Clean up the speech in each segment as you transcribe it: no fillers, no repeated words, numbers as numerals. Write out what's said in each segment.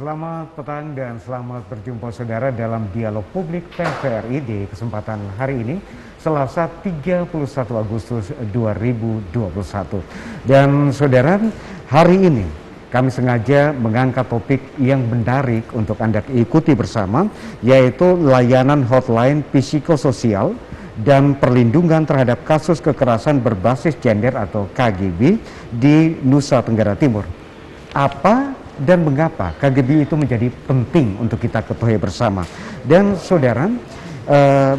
Selamat petang dan selamat berjumpa saudara dalam Dialog Publik TVRI di kesempatan hari ini, Selasa 31 Agustus 2021. Dan saudara, hari ini kami sengaja mengangkat topik yang menarik untuk Anda ikuti bersama, yaitu layanan hotline psikososial dan perlindungan terhadap kasus kekerasan berbasis gender atau KGB di Nusa Tenggara Timur. Apa dan mengapa KGB itu menjadi penting untuk kita ketahui bersama. Dan saudara,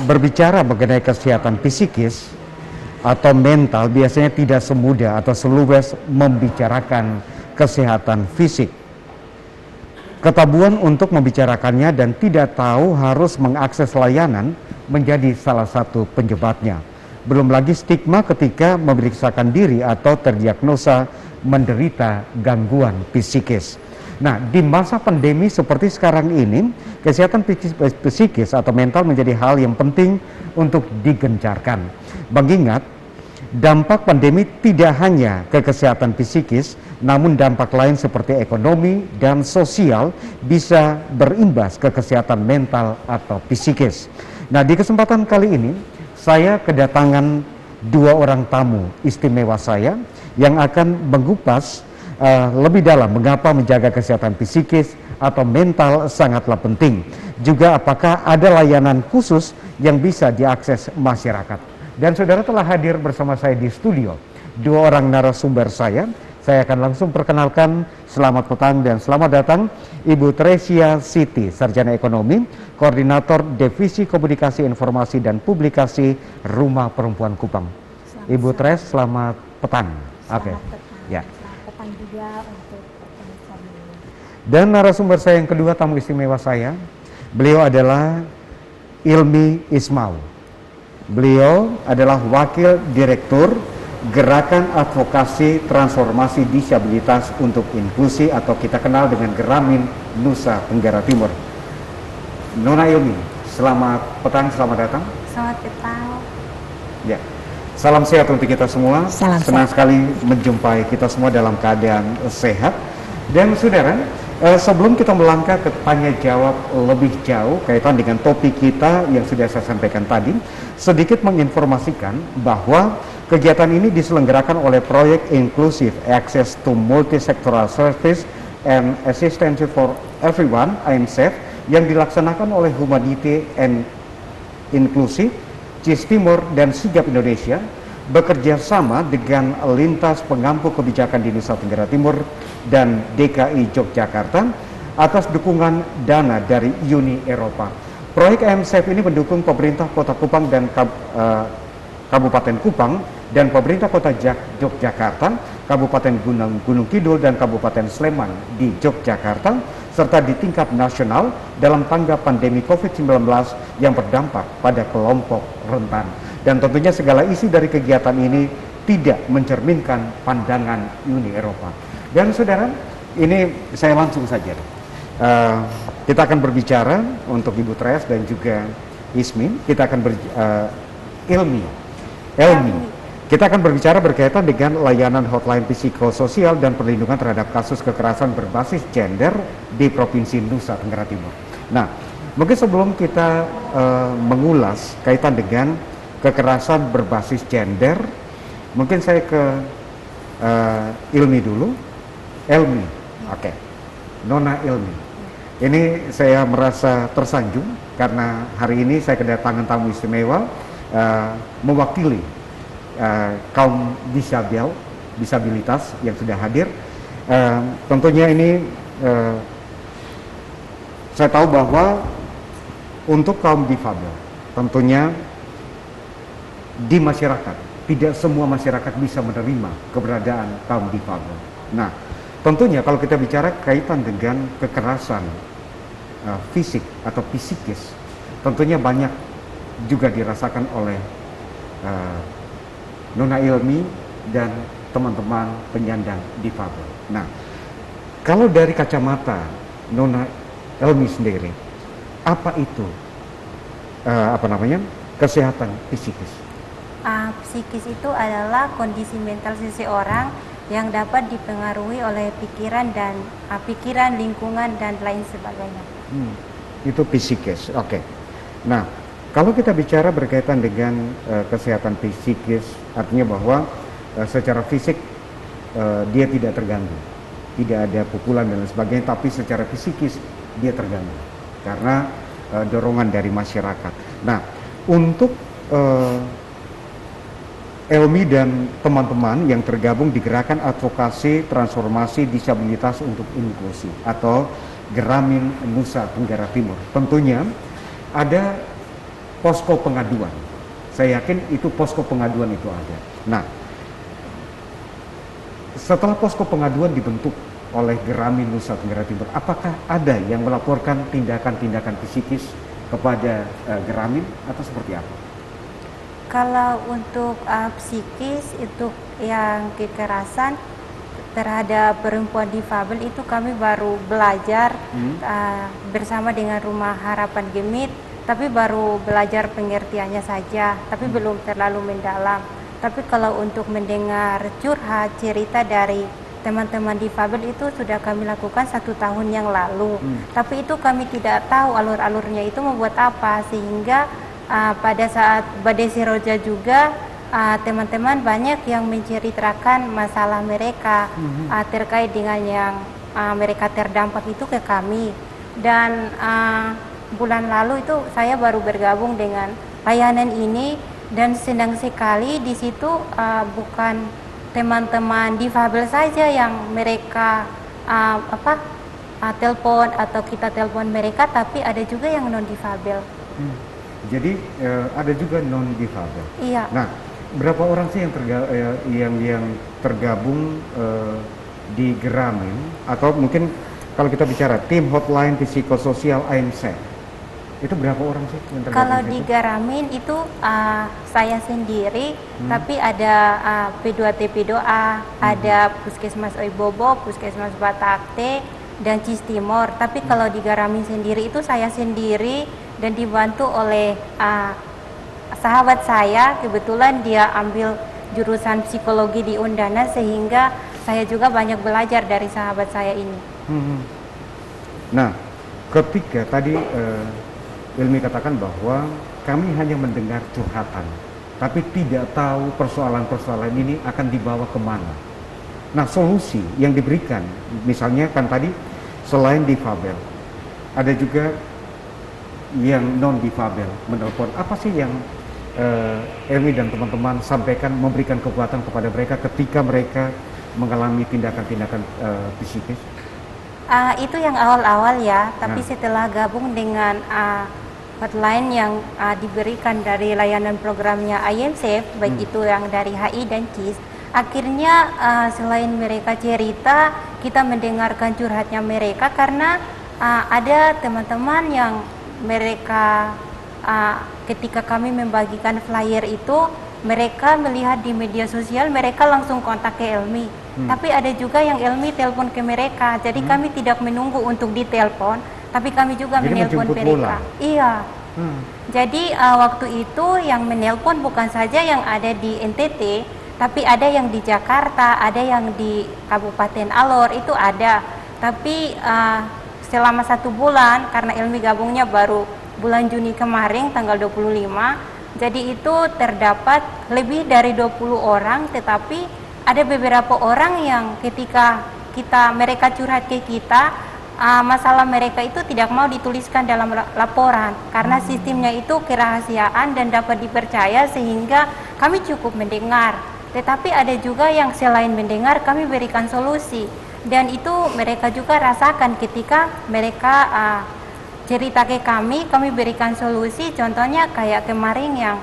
berbicara mengenai kesehatan psikis atau mental biasanya tidak semudah atau seluas membicarakan kesehatan fisik. Ketabuhan untuk membicarakannya dan tidak tahu harus mengakses layanan menjadi salah satu penyebabnya. Belum lagi stigma ketika memeriksakan diri atau terdiagnosa menderita gangguan psikis. Nah, di masa pandemi seperti sekarang ini, kesehatan psikis atau mental menjadi hal yang penting untuk digencarkan. Mengingat dampak pandemi tidak hanya ke kesehatan psikis, namun dampak lain seperti ekonomi dan sosial bisa berimbas ke kesehatan mental atau psikis. Nah, di kesempatan kali ini, saya kedatangan dua orang tamu istimewa saya yang akan mengupas lebih dalam mengapa menjaga kesehatan psikis atau mental sangatlah penting. Juga apakah ada layanan khusus yang bisa diakses masyarakat. Dan saudara telah hadir bersama saya di studio dua orang narasumber saya. Saya akan langsung perkenalkan. Selamat petang dan selamat datang Ibu Tresia Siti, Sarjana Ekonomi, Koordinator Divisi Komunikasi Informasi dan Publikasi Rumah Perempuan Kupang. Ibu Tres, selamat petang. Oke. Ya. Juga untuk pertemuan ini. Dan narasumber saya yang kedua, tamu istimewa saya, beliau adalah Ilmi Ismail. Beliau adalah Wakil Direktur Gerakan Advokasi Transformasi Disabilitas untuk Inklusi atau kita kenal dengan Geramin Nusa Tenggara Timur. Nona Ilmi, selamat petang, selamat datang. Selamat petang. Ya. Salam sehat untuk kita semua. Senang sekali menjumpai kita semua dalam keadaan sehat. Dan saudara, sebelum kita melangkah ke tanya jawab lebih jauh kaitan dengan topik kita yang sudah saya sampaikan tadi, sedikit menginformasikan bahwa kegiatan ini diselenggarakan oleh Proyek Inclusive Access to Multisectoral Service and Assistance for Everyone (IMSEF) yang dilaksanakan oleh Humanity and Inclusive, CIS Timur dan Sigap Indonesia bekerja sama dengan Lintas Pengampu Kebijakan di Nusa Tenggara Timur dan DKI Yogyakarta atas dukungan dana dari Uni Eropa. Proyek IMSEF ini mendukung pemerintah Kota Kupang dan Kabupaten Kupang dan pemerintah Kota Yogyakarta, Kabupaten Gunung Kidul dan Kabupaten Sleman di Yogyakarta, serta di tingkat nasional dalam tanggap pandemi COVID-19 yang berdampak pada kelompok rentan. Dan tentunya segala isi dari kegiatan ini tidak mencerminkan pandangan Uni Eropa. Dan saudara, ini saya langsung saja. Kita akan berbicara untuk Ibu Tres dan juga Ismin. Kita akan Ilmi. Kita akan berbicara berkaitan dengan layanan hotline psikososial dan perlindungan terhadap kasus kekerasan berbasis gender di Provinsi Nusa Tenggara Timur. Nah, mungkin sebelum kita mengulas kaitan dengan kekerasan berbasis gender, mungkin saya ke Ilmi dulu. Ilmi, oke. Nona Ilmi. Ini saya merasa tersanjung karena hari ini saya kedatangan tamu istimewa mewakili kaum disabilitas yang sudah hadir. Tentunya ini saya tahu bahwa untuk kaum difabel tentunya di masyarakat tidak semua masyarakat bisa menerima keberadaan kaum difabel. Nah, tentunya kalau kita bicara kaitan dengan kekerasan fisik atau psikis, tentunya banyak juga dirasakan oleh Nona Ilmi dan teman-teman penyandang difabel. Nah, kalau dari kacamata Nona Ilmi sendiri, apa itu kesehatan psikis? Psikis itu adalah kondisi mental seseorang yang dapat dipengaruhi oleh pikiran dan pikiran, lingkungan dan lain sebagainya. Itu psikis. Oke. Nah, kalau kita bicara berkaitan dengan kesehatan psikis, artinya bahwa secara fisik dia tidak terganggu, tidak ada pukulan dan lain sebagainya, tapi secara psikis dia terganggu karena dorongan dari masyarakat. Nah, untuk Elmi dan teman-teman yang tergabung di Gerakan Advokasi Transformasi Disabilitas untuk Inklusi atau Geramin Nusa Tenggara Timur, tentunya ada posko pengaduan. Saya yakin itu posko pengaduan itu ada. Nah, setelah posko pengaduan dibentuk oleh Geramin Nusa Tenggara Timur, apakah ada yang melaporkan tindakan-tindakan psikis kepada Geramin atau seperti apa? Kalau untuk psikis itu yang kekerasan terhadap perempuan difabel itu kami baru belajar bersama dengan Rumah Harapan Gemit, tapi baru belajar pengertiannya saja, tapi belum terlalu mendalam. Tapi kalau untuk mendengar curhat cerita dari teman-teman difabel itu sudah kami lakukan 1 tahun yang lalu. Tapi itu kami tidak tahu alur-alurnya itu membuat apa, sehingga pada saat Badai Seroja juga teman-teman banyak yang menceritakan masalah mereka terkait dengan yang mereka terdampak itu ke kami. Dan bulan lalu itu saya baru bergabung dengan layanan ini dan senang sekali di situ bukan teman-teman difabel saja yang mereka telepon atau kita telepon mereka, tapi ada juga yang non difabel. Jadi ada juga non difabel. Iya. Nah, berapa orang sih yang tergabung di Geramin, atau mungkin kalau kita bicara tim hotline psikososial AMSEF, itu berapa orang sih yang tergabung? Kalau di Geramin itu saya sendiri, tapi ada P2T P2A, ada Puskesmas Oibobo, Puskesmas Batakte, dan Cis Timor. Tapi kalau di Geramin sendiri itu saya sendiri dan dibantu oleh sahabat saya. Kebetulan dia ambil jurusan psikologi di Undana, sehingga saya juga banyak belajar dari sahabat saya ini. Nah, ketika tadi Ilmi katakan bahwa kami hanya mendengar curhatan, tapi tidak tahu persoalan-persoalan ini akan dibawa kemana. Nah, solusi yang diberikan, misalnya kan tadi selain difabel, ada juga yang non difabel menelpon. Apa sih yang Elmi dan teman-teman sampaikan, memberikan kekuatan kepada mereka ketika mereka mengalami tindakan-tindakan psikis? Itu yang awal-awal ya, tapi setelah gabung dengan hotline yang diberikan dari layanan programnya IMSEF, baik itu yang dari HI dan CIS, akhirnya selain mereka cerita, kita mendengarkan curhatnya mereka, karena ada teman-teman yang mereka ketika kami membagikan flyer itu, mereka melihat di media sosial, mereka langsung kontak ke Elmi. Tapi ada juga yang Elmi telepon ke mereka, jadi kami tidak menunggu untuk ditelepon, tapi kami juga menelpon mereka. Iya. Jadi waktu itu yang menelpon bukan saja yang ada di NTT, tapi ada yang di Jakarta, ada yang di Kabupaten Alor, itu ada. Tapi selama 1 bulan, karena Elmi gabungnya baru bulan Juni kemarin tanggal 25, jadi itu terdapat lebih dari 20 orang, tetapi ada beberapa orang yang ketika mereka curhat ke kita, masalah mereka itu tidak mau dituliskan dalam laporan karena sistemnya itu kerahasiaan dan dapat dipercaya, sehingga kami cukup mendengar. Tetapi ada juga yang selain mendengar, kami berikan solusi, dan itu mereka juga rasakan ketika mereka cerita ke kami berikan solusi. Contohnya kayak kemarin yang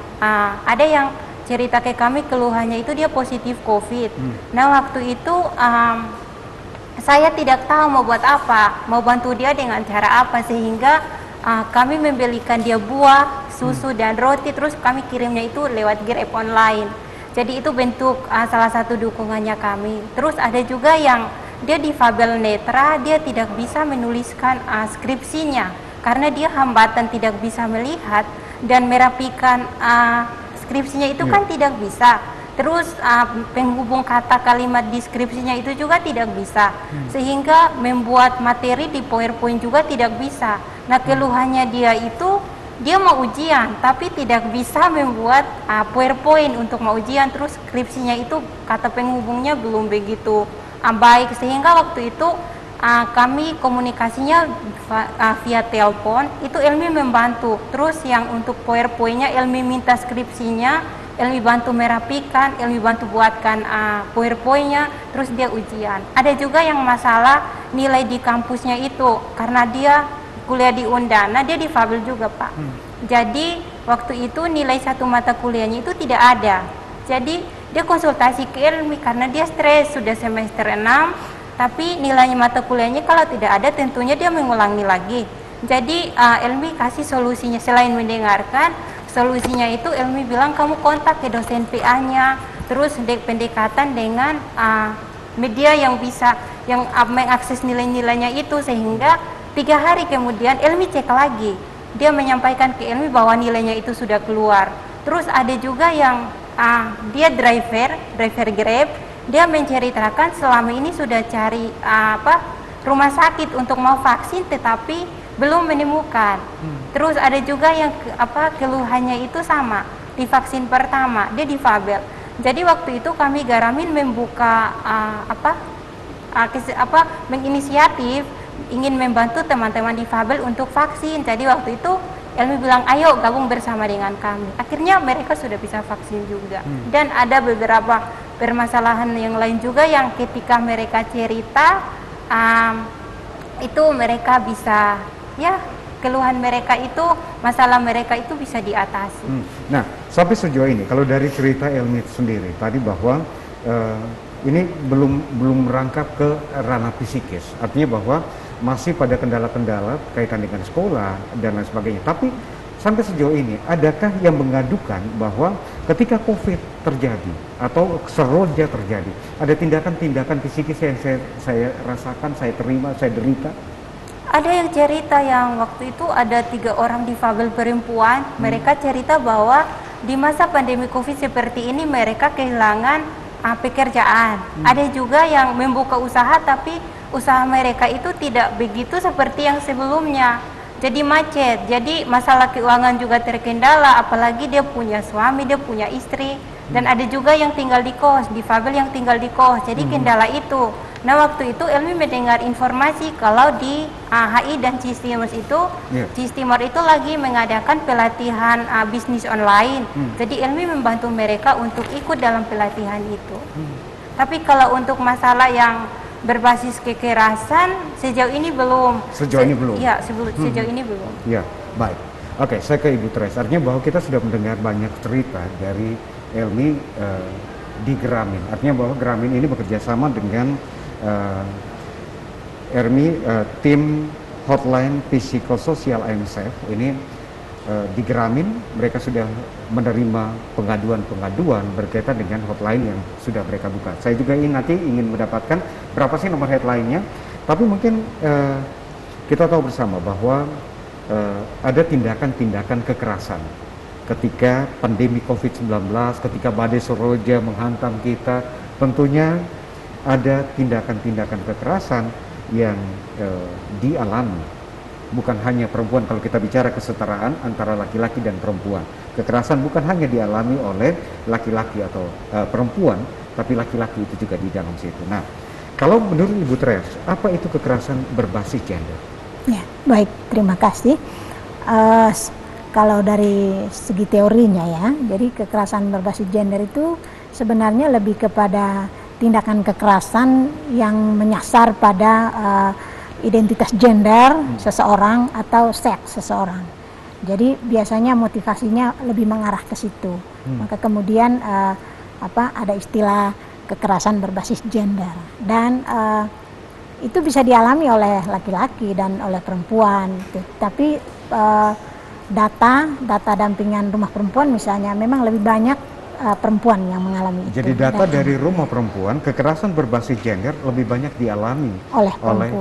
ada yang cerita ke kami, keluhannya itu dia positif COVID. Nah, waktu itu saya tidak tahu mau buat apa, mau bantu dia dengan cara apa, sehingga kami membelikan dia buah, susu, dan roti, terus kami kirimnya itu lewat Grab online. Jadi itu bentuk salah satu dukungannya kami. Terus ada juga yang dia difabel netra, dia tidak bisa menuliskan skripsinya karena dia hambatan tidak bisa melihat, dan merapikan skripsinya itu kan tidak bisa. Terus penghubung kata kalimat deskripsinya itu juga tidak bisa, sehingga membuat materi di PowerPoint juga tidak bisa. Nah, keluhannya dia itu dia mau ujian tapi tidak bisa membuat PowerPoint untuk mau ujian, terus skripsinya itu kata penghubungnya belum begitu baik, sehingga waktu itu kami komunikasinya via telepon. Itu Elmi membantu, terus yang untuk PowerPoint-nya Elmi minta skripsinya, Elmi bantu merapikan, Elmi bantu buatkan PowerPoint-nya, terus dia ujian. Ada juga yang masalah nilai di kampusnya itu, karena dia kuliah di Undana, dia difabel juga Pak. Jadi waktu itu nilai satu mata kuliahnya itu tidak ada. Jadi dia konsultasi ke Elmi karena dia stres, sudah semester 6, tapi nilainya mata kuliahnya kalau tidak ada tentunya dia mengulangi lagi. Jadi Elmi kasih solusinya, selain mendengarkan, solusinya itu Elmi bilang kamu kontak ke dosen PA-nya, terus pendekatan dengan media yang bisa yang mengakses nilai-nilainya itu, sehingga 3 hari kemudian Elmi cek lagi, dia menyampaikan ke Elmi bahwa nilainya itu sudah keluar. Terus ada juga yang dia driver Grab, dia menceritakan selama ini sudah cari rumah sakit untuk mau vaksin tetapi belum menemukan. Terus ada juga yang keluhannya itu sama di vaksin pertama, dia difabel. Jadi waktu itu kami Garamin membuka menginisiatif ingin membantu teman-teman difabel untuk vaksin. Jadi waktu itu Elmi bilang ayo gabung bersama dengan kami. Akhirnya mereka sudah bisa vaksin juga. Dan ada beberapa permasalahan yang lain juga yang ketika mereka cerita itu mereka bisa, ya, keluhan mereka itu, masalah mereka itu bisa diatasi. Nah, sampai sejauh ini kalau dari cerita Elmi sendiri tadi bahwa ini belum merangkap ke ranah psikis, artinya bahwa masih pada kendala-kendala kaitan dengan sekolah dan lain sebagainya. Tapi sampai sejauh ini, adakah yang mengadukan bahwa ketika COVID terjadi atau seroja terjadi, ada tindakan-tindakan psikis yang saya rasakan, saya terima, saya derita? Ada yang cerita yang waktu itu ada 3 orang difabel perempuan, mereka cerita bahwa di masa pandemi COVID seperti ini mereka kehilangan pekerjaan. Ada juga yang membuka usaha tapi usaha mereka itu tidak begitu seperti yang sebelumnya, jadi macet, jadi masalah keuangan juga terkendala, apalagi dia punya suami, dia punya istri, dan ada juga yang tinggal di kos, difabel yang tinggal di kos, jadi kendala itu. Nah waktu itu Elmi mendengar informasi kalau di HI dan CIS Timur itu, CIS Timur itu lagi mengadakan pelatihan bisnis online, jadi Elmi membantu mereka untuk ikut dalam pelatihan itu. Tapi kalau untuk masalah yang berbasis kekerasan sejauh ini belum. Sejauh ini belum. Iya, sejauh ini belum. Ya, baik. Oke, saya ke Ibu Tres. Artinya bahwa kita sudah mendengar banyak cerita dari Elmi di Geramin. Artinya bahwa Geramin ini bekerja sama dengan tim hotline psikososial IMSF. Ini di Geramin mereka sudah menerima pengaduan-pengaduan berkaitan dengan hotline yang sudah mereka buka. Saya juga nanti ingin mendapatkan berapa sih nomor hotline-nya, tapi mungkin kita tahu bersama bahwa ada tindakan-tindakan kekerasan ketika pandemi COVID-19, ketika badai Seroja menghantam kita, tentunya ada tindakan-tindakan kekerasan yang dialami. Bukan hanya perempuan, kalau kita bicara kesetaraan antara laki-laki dan perempuan, kekerasan bukan hanya dialami oleh laki-laki atau perempuan, tapi laki-laki itu juga di dalam situ. Nah, kalau menurut Ibu Tres, apa itu kekerasan berbasis gender? Ya, baik, terima kasih. Kalau dari segi teorinya ya, jadi kekerasan berbasis gender itu sebenarnya lebih kepada tindakan kekerasan yang menyasar pada identitas gender seseorang atau seks seseorang. Jadi biasanya motivasinya lebih mengarah ke situ. Maka kemudian ada istilah kekerasan berbasis gender, dan itu bisa dialami oleh laki-laki dan oleh perempuan. Tapi data dampingan rumah perempuan misalnya memang lebih banyak perempuan yang mengalami itu. Jadi data dari rumah perempuan, kekerasan berbasis gender lebih banyak dialami oleh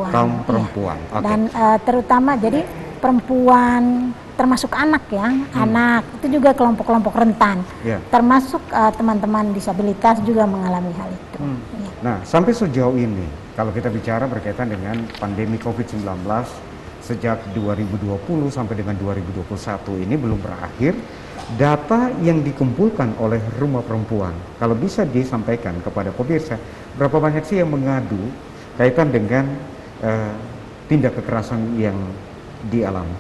kaum perempuan. Iya. Okay. Dan terutama jadi perempuan, termasuk anak ya, anak itu juga kelompok-kelompok rentan, termasuk teman-teman disabilitas juga mengalami hal itu. Ya. Nah, sampai sejauh ini kalau kita bicara berkaitan dengan pandemi COVID-19 sejak 2020 sampai dengan 2021 ini belum berakhir, data yang dikumpulkan oleh Rumah Perempuan, kalau bisa disampaikan kepada pemirsa, berapa banyak sih yang mengadu kaitan dengan tindak kekerasan yang dialami?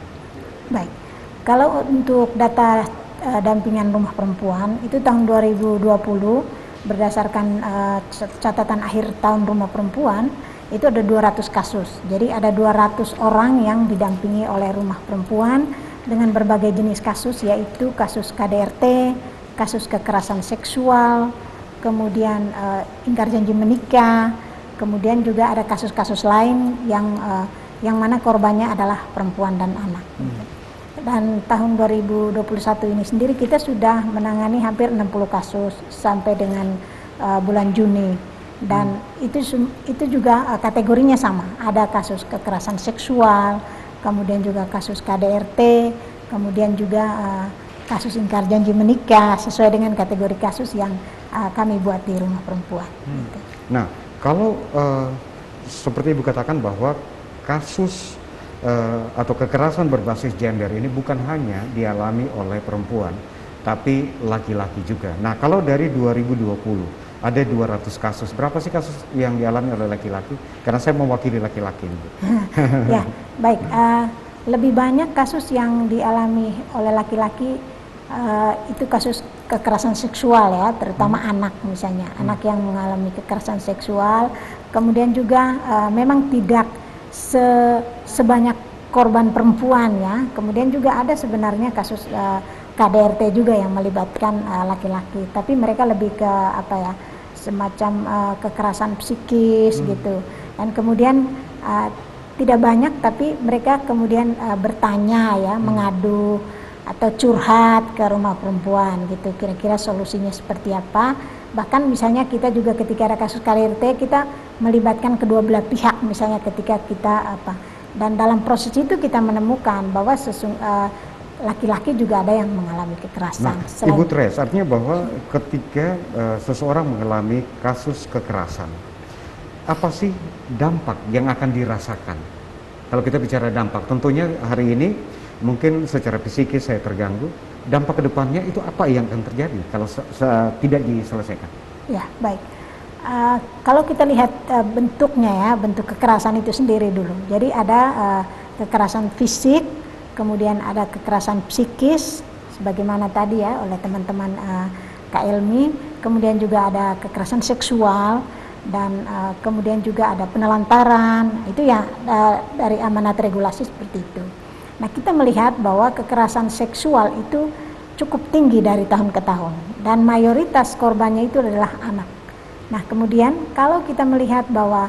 Baik, kalau untuk data dampingan Rumah Perempuan itu tahun 2020 berdasarkan catatan akhir tahun Rumah Perempuan itu ada 200 kasus. Jadi ada 200 orang yang didampingi oleh Rumah Perempuan dengan berbagai jenis kasus, yaitu kasus KDRT, kasus kekerasan seksual, kemudian ingkar janji menikah, kemudian juga ada kasus-kasus lain yang mana korbannya adalah perempuan dan anak. Dan tahun 2021 ini sendiri kita sudah menangani hampir 60 kasus sampai dengan bulan Juni. Dan itu juga kategorinya sama. Ada kasus kekerasan seksual, kemudian juga kasus KDRT, kemudian juga kasus ingkar janji menikah sesuai dengan kategori kasus yang kami buat di Rumah Perempuan. Gitu. Nah, kalau seperti Ibu katakan bahwa kasus atau kekerasan berbasis gender ini bukan hanya dialami oleh perempuan, tapi laki-laki juga. Nah, kalau dari 2020 ada 200 kasus, berapa sih kasus yang dialami oleh laki-laki? Karena saya mewakili laki-laki. Ya, baik. Lebih banyak kasus yang dialami oleh laki-laki itu kasus kekerasan seksual ya, terutama anak misalnya, anak yang mengalami kekerasan seksual. Kemudian juga memang tidak sebanyak korban perempuan ya. Kemudian juga ada sebenarnya kasus KDRT juga yang melibatkan laki-laki, tapi mereka lebih ke apa ya, semacam kekerasan psikis gitu. Dan kemudian tidak banyak, tapi mereka kemudian bertanya ya, mengadu atau curhat ke Rumah Perempuan gitu, kira-kira solusinya seperti apa. Bahkan misalnya kita juga ketika ada kasus KDRT kita melibatkan kedua belah pihak, misalnya ketika kita apa, dan dalam proses itu kita menemukan bahwa laki-laki juga ada yang mengalami kekerasan. Nah, Ibu Tres, artinya bahwa ketika seseorang mengalami kasus kekerasan, apa sih dampak yang akan dirasakan? Kalau kita bicara dampak, tentunya hari ini mungkin secara psikis saya terganggu, dampak kedepannya itu apa yang akan terjadi kalau tidak diselesaikan? Ya, baik. Kalau kita lihat bentuknya ya, bentuk kekerasan itu sendiri dulu. Jadi ada kekerasan fisik, kemudian ada kekerasan psikis, sebagaimana tadi ya oleh teman-teman Kak Elmi, kemudian juga ada kekerasan seksual, dan kemudian juga ada penelantaran, itu ya dari amanat regulasi seperti itu. Nah, kita melihat bahwa kekerasan seksual itu cukup tinggi dari tahun ke tahun, dan mayoritas korbannya itu adalah anak. Nah, kemudian kalau kita melihat bahwa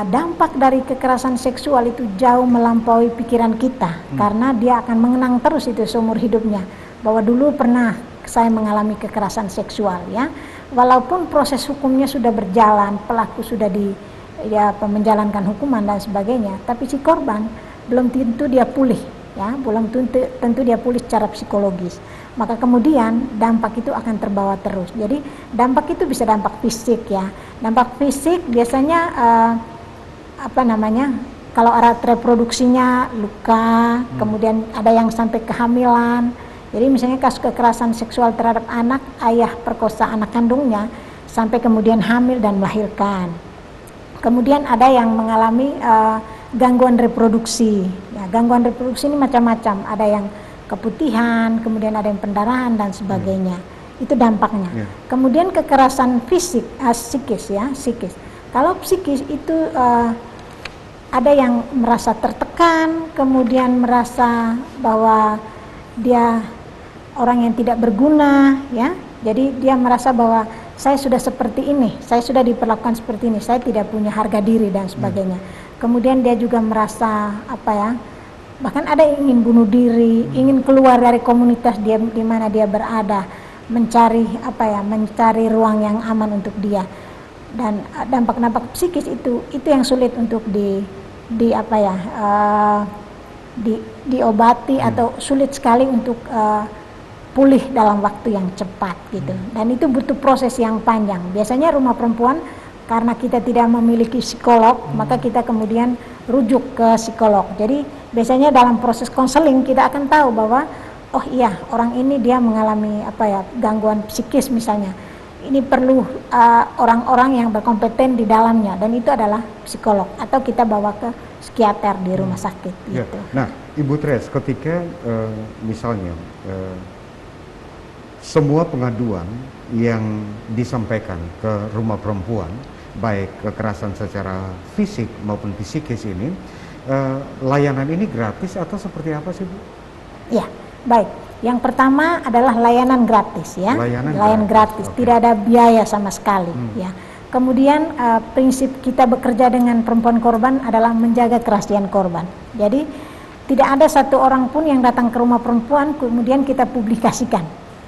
dampak dari kekerasan seksual itu jauh melampaui pikiran kita, karena dia akan mengenang terus itu seumur hidupnya, bahwa dulu pernah saya mengalami kekerasan seksual ya, walaupun proses hukumnya sudah berjalan, pelaku sudah menjalankan hukuman dan sebagainya, tapi si korban belum tentu dia pulih ya, belum tentu dia pulih secara psikologis. Maka kemudian dampak itu akan terbawa terus. Jadi dampak itu bisa dampak fisik ya. Dampak fisik biasanya kalau alat reproduksinya luka, kemudian ada yang sampai kehamilan. Jadi misalnya kasus kekerasan seksual terhadap anak, ayah perkosa anak kandungnya sampai kemudian hamil dan melahirkan. Kemudian ada yang mengalami gangguan reproduksi. Ya, gangguan reproduksi ini macam-macam. Ada yang keputihan, kemudian ada yang pendarahan dan sebagainya. Itu dampaknya. Kemudian kekerasan fisik, psikis. Kalau psikis itu ada yang merasa tertekan, kemudian merasa bahwa dia orang yang tidak berguna, ya. Jadi dia merasa bahwa saya sudah seperti ini, saya sudah diperlakukan seperti ini, saya tidak punya harga diri dan sebagainya. Kemudian dia juga merasa bahkan ada yang ingin bunuh diri, ingin keluar dari komunitas dia di mana dia berada, mencari mencari ruang yang aman untuk dia. Dan dampak-dampak psikis itu yang sulit untuk diobati atau sulit sekali untuk pulih dalam waktu yang cepat gitu. Dan itu butuh proses yang panjang. Biasanya rumah perempuan karena kita tidak memiliki psikolog, maka kita kemudian rujuk ke psikolog. Jadi biasanya dalam proses konseling kita akan tahu bahwa oh iya, orang ini dia mengalami gangguan psikis misalnya. Ini perlu orang-orang yang berkompeten di dalamnya, dan itu adalah psikolog, atau kita bawa ke psikiater di rumah sakit ya. gitu. Nah, Ibu Tres, ketika misalnya semua pengaduan yang disampaikan ke rumah perempuan, baik kekerasan secara fisik maupun psikis ini, layanan ini gratis atau seperti apa sih, Bu? Ya, baik. Yang pertama adalah layanan gratis ya. Layanan gratis, okay. Tidak ada biaya sama sekali ya. Kemudian prinsip kita bekerja dengan perempuan korban adalah menjaga kerahasiaan korban. Jadi tidak ada satu orang pun yang datang ke rumah perempuan kemudian kita publikasikan.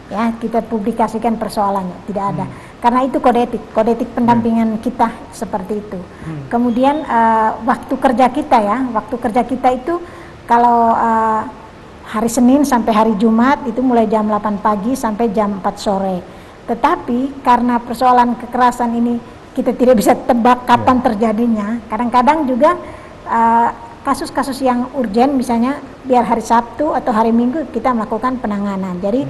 Ya, kita publikasikan persoalannya, tidak ada. Karena itu kode etik pendampingan kita seperti itu. Kemudian waktu kerja kita itu kalau hari Senin sampai hari Jumat itu mulai jam 8 pagi sampai jam 4 sore. Tetapi karena persoalan kekerasan ini kita tidak bisa tebak kapan terjadinya. Kadang-kadang juga kasus-kasus yang urgen misalnya biar hari Sabtu atau hari Minggu kita melakukan penanganan. Jadi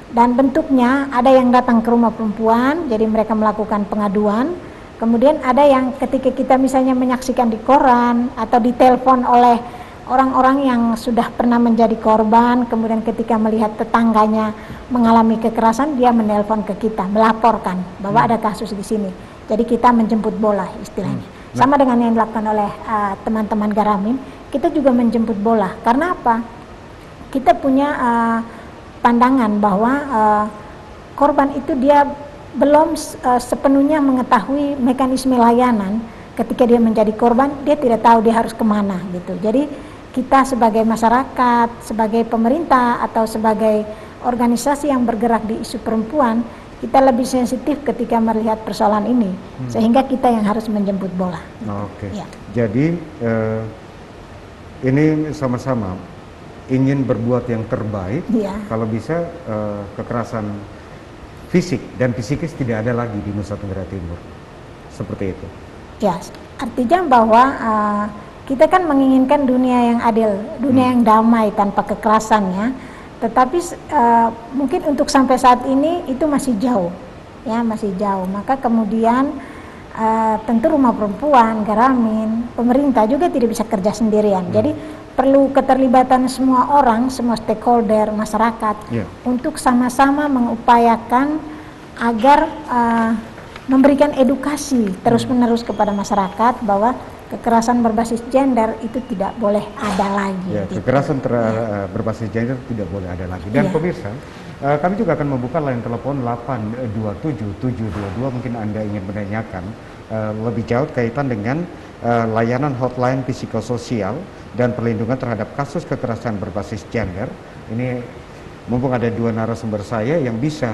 dan bentuknya ada yang datang ke rumah perempuan, jadi mereka melakukan pengaduan. Kemudian ada yang ketika kita misalnya menyaksikan di koran atau ditelepon oleh orang-orang yang sudah pernah menjadi korban, kemudian ketika melihat tetangganya mengalami kekerasan, dia menelpon ke kita, melaporkan bahwa ada kasus di sini. Jadi kita menjemput bola istilahnya. Sama dengan yang dilakukan oleh teman-teman Garamin, kita juga menjemput bola. Karena apa? Kita punya pandangan bahwa korban itu dia belum sepenuhnya mengetahui mekanisme layanan. Ketika dia menjadi korban, dia tidak tahu dia harus kemana gitu. Jadi kita sebagai masyarakat, sebagai pemerintah atau sebagai organisasi yang bergerak di isu perempuan, kita lebih sensitif ketika melihat persoalan ini, sehingga kita yang harus menjemput bola. Oke. Ya. Jadi ini sama-sama ingin berbuat yang terbaik. Ya. Kalau bisa kekerasan fisik dan psikis tidak ada lagi di Nusa Tenggara Timur, seperti itu. Ya, artinya bahwa kita kan menginginkan dunia yang adil, dunia yang damai tanpa kekerasan ya. Tetapi mungkin untuk sampai saat ini itu masih jauh, ya masih jauh. Maka kemudian tentu rumah perempuan, Garamin, pemerintah juga tidak bisa kerja sendirian. Jadi perlu keterlibatan semua orang, semua stakeholder, masyarakat untuk sama-sama mengupayakan agar memberikan edukasi terus-menerus kepada masyarakat bahwa kekerasan berbasis gender itu tidak boleh ada lagi. Ya, gitu. Kekerasan berbasis gender tidak boleh ada lagi. Dan pemirsa, kami juga akan membuka line telepon 827-722. Mungkin Anda ingin menanyakan lebih jauh kaitan dengan layanan hotline psikososial dan perlindungan terhadap kasus kekerasan berbasis gender. Ini mumpung ada dua narasumber saya yang bisa